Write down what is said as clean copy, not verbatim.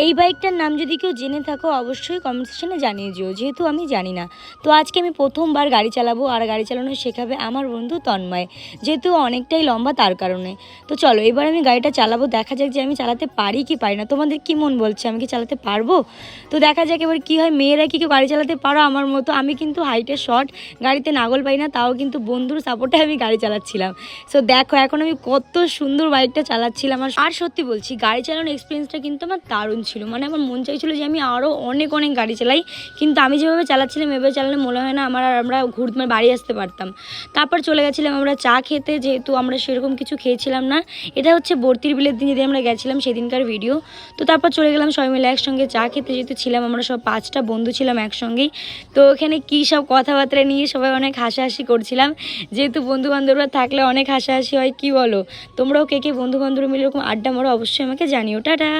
এই বাইকটার নাম যদি কেউ জেনে থাকো অবশ্যই কমেন্ট সেকশনে জানিয়ে দিও, যেহেতু আমি জানি না। তো আজকে আমি প্রথমবার গাড়ি চালাবো, আর গাড়ি চালানো শেখাবে আমার বন্ধু তন্ময়, যেহেতু অনেকটাই লম্বা তার কারণে। তো চলো এবার আমি গাড়িটা চালাবো, দেখা যাক যে আমি চালাতে পারি কি পারি না। তোমাদের কি মন বলছে আমি কি চালাতে পারবো? তো দেখা যাক এবার কী হয়। মেয়েরা কি কেউ গাড়ি চালাতে পারো আমার মতো? আমি কিন্তু হাইটে শর্ট, গাড়িতে নাগল পাই না, তাও কিন্তু বন্ধুর সাপোর্টে আমি গাড়ি চালাচ্ছিলাম। সো দেখো এখন আমি কত সুন্দর বাইকটা চালাচ্ছিলাম। আর সত্যি বলছি গাড়ি চালানোর এক্সপিরিয়েন্সটা কিন্তু আমার দারুণ ছিল। মানে আমার মন চাইছিল যে আমি আরও অনেক অনেক গাড়ি চালাই, কিন্তু আমি যেভাবে চালাচ্ছিলাম এভাবে চালালে মনে হয় না আমরা ঘুরতে বাড়ি আসতে পারতাম। তারপর চলে গেছিলাম আমরা চা খেতে, যেহেতু আমরা সেরকম কিছু খেয়েছিলাম না। এটা হচ্ছে বর্তির বিলের দিন যেদিন আমরা গেছিলাম সেদিনকার ভিডিও। তো তারপর চলে গেলাম সবাই মিলে একসঙ্গে চা খেতে, যেহেতু ছিলাম আমরা সব 5টা বন্ধু ছিলাম একসঙ্গেই। তো ওখানে কী সব কথাবার্তা নিয়ে সবাই অনেক হাসাহাসি করছিলাম, যেহেতু বন্ধুবান্ধবরা থাকলে অনেক হাসাহাসি হয়, কি বলো? তোমরাও কে কে বন্ধুবান্ধব মিলে এরকম আড্ডা মারো অবশ্যই আমাকে জানিও। টাটা।